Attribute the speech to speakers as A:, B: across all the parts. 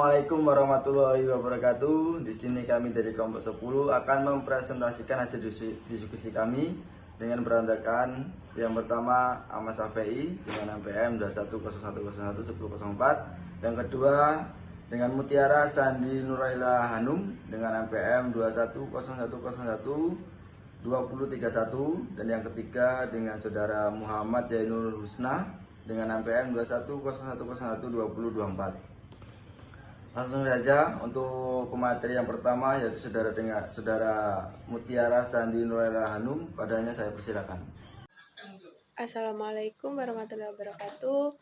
A: Assalamualaikum warahmatullahi wabarakatuh. Di sini kami dari kelompok 10 akan mempresentasikan hasil diskusi kami dengan berandakan yang pertama Ahmad Safei dengan MPM 2101011004, yang kedua dengan Mutiara Sandi Nuraila Hanum dengan MPM 2101012031, dan yang ketiga dengan saudara Muhammad Zainul Husna dengan MPM 2101012024. Langsung saja untuk pemateri yang pertama, yaitu saudara Mutiara Sandi Nuraila Hanum. Padanya saya persilakan.
B: Assalamualaikum warahmatullahi wabarakatuh.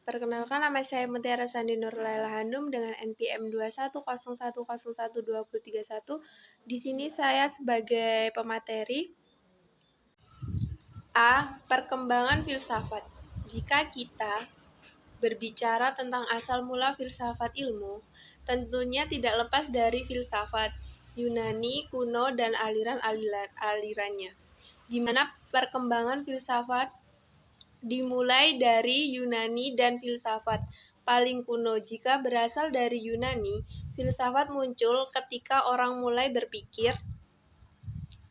B: Perkenalkan, nama saya Mutiara Sandi Nuraila Hanum dengan NPM 2101012031. Di sini saya sebagai pemateri. A. Perkembangan filsafat. Jika kita berbicara tentang asal mula filsafat ilmu, tentunya tidak lepas dari filsafat Yunani kuno dan aliran-alirannya, di mana perkembangan filsafat dimulai dari Yunani dan filsafat paling kuno. Jika berasal dari Yunani, filsafat muncul ketika orang mulai berpikir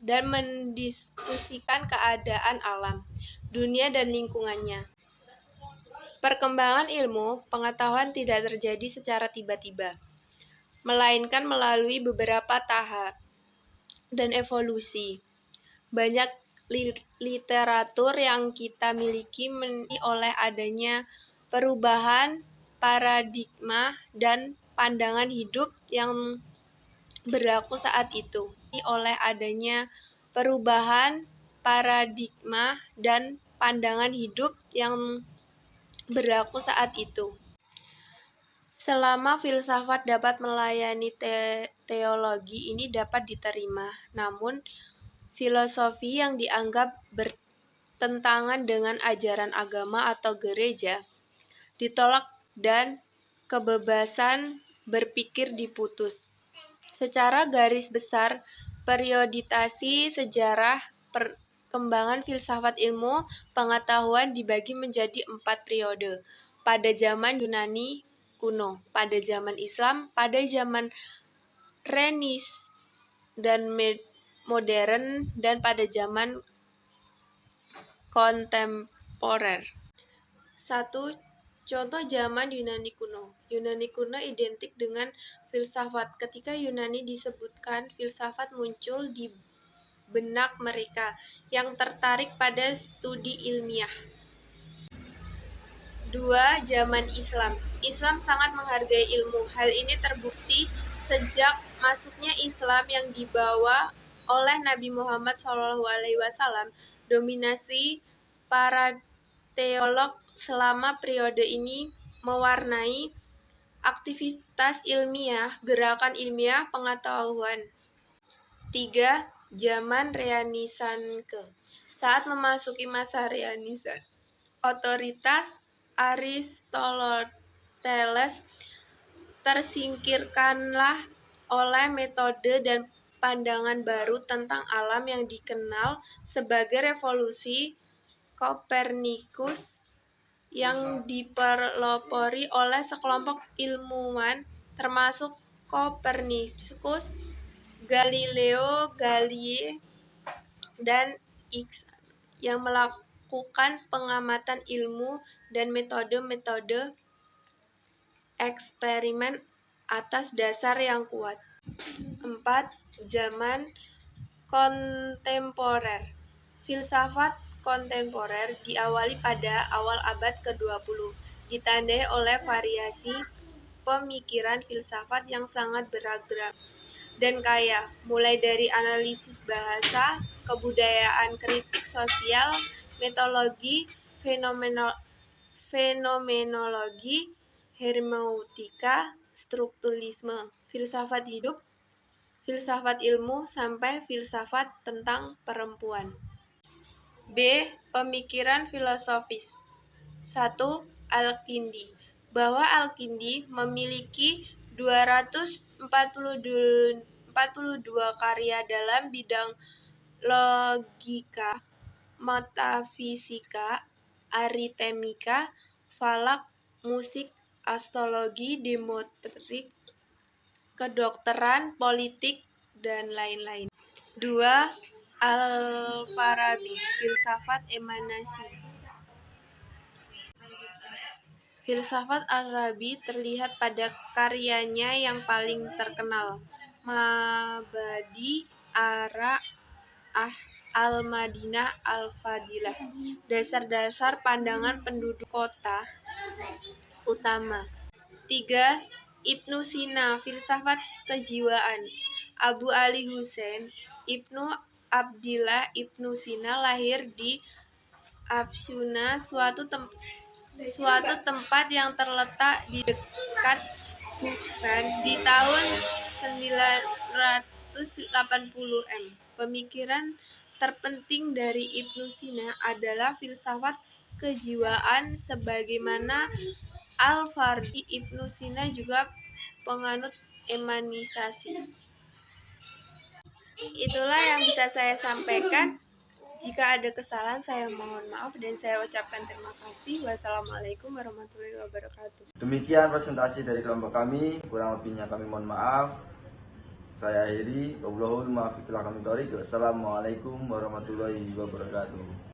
B: dan mendiskusikan keadaan alam, dunia, dan lingkungannya. Perkembangan ilmu pengetahuan tidak terjadi secara tiba-tiba, melainkan melalui beberapa tahap dan evolusi. Banyak literatur yang kita miliki oleh adanya perubahan paradigma dan pandangan hidup yang berlaku saat itu. Oleh adanya perubahan paradigma dan pandangan hidup yang berlaku saat itu. Selama filsafat dapat melayani teologi, ini dapat diterima. Namun, filosofi yang dianggap bertentangan dengan ajaran agama atau gereja ditolak dan kebebasan berpikir diputus. Secara garis besar, periodisasi sejarah perkembangan filsafat ilmu pengetahuan dibagi menjadi 4 periode. Pada zaman Yunani kuno, pada zaman Islam, pada zaman Renaissance dan modern, dan pada zaman kontemporer. 1. Contoh zaman Yunani kuno. Yunani kuno identik dengan filsafat. Ketika Yunani disebutkan, filsafat muncul di benak mereka yang tertarik pada studi ilmiah. 2. Zaman Islam. Islam sangat menghargai ilmu. Hal ini terbukti sejak masuknya Islam yang dibawa oleh Nabi Muhammad SAW. Dominasi para teolog selama periode ini mewarnai aktivitas ilmiah, gerakan ilmiah pengetahuan. 3. Zaman Renaissance. Saat memasuki masa Renaissance, otoritas Aristoteles tersingkirkanlah oleh metode dan pandangan baru tentang alam yang dikenal sebagai revolusi Kopernikus, yang dipelopori oleh sekelompok ilmuwan termasuk Kopernikus, Galileo Galilei, dan Ix, yang melakukan pengamatan ilmu dan metode-metode eksperimen atas dasar yang kuat. 4. Zaman kontemporer. Filsafat kontemporer diawali pada awal abad ke-20, ditandai oleh variasi pemikiran filsafat yang sangat beragam dan kaya, mulai dari analisis bahasa, kebudayaan, kritik sosial, metodologi, fenomenologi, hermeneutika, strukturalisme, filsafat hidup, filsafat ilmu, sampai filsafat tentang perempuan. B. Pemikiran filosofis. 1. Al-Kindi. Bahwa Al-Kindi memiliki 242 karya dalam bidang logika, metafisika, aritmetika, falak, musik, astrologi, demotrik, kedokteran, politik, dan lain-lain. 2. Al-Farabi, filsafat emanasi. Filsafat Al-Rabi terlihat pada karyanya yang paling terkenal, Mabadi Ara Al-Madinah Al-Fadilah, dasar-dasar pandangan penduduk kota utama. 3. Ibnu Sina, filsafat kejiwaan. Abu Ali Husain Ibnu Abdillah Ibnu Sina lahir di Absuna, suatu tempat yang terletak di dekat Bukhara di tahun 980 M. Pemikiran terpenting dari Ibnu Sina adalah filsafat kejiwaan, sebagaimana Al-Farabi. Ibnu Sina juga penganut emansipasi. Itulah yang bisa saya sampaikan. Jika ada kesalahan, saya mohon maaf dan saya ucapkan terima kasih. Wassalamualaikum warahmatullahi wabarakatuh.
A: Demikian presentasi dari kelompok kami, kurang lebihnya kami mohon maaf. Saya akhiri, wabillahi taufiq wal hidayah. Wassalamualaikum warahmatullahi wabarakatuh.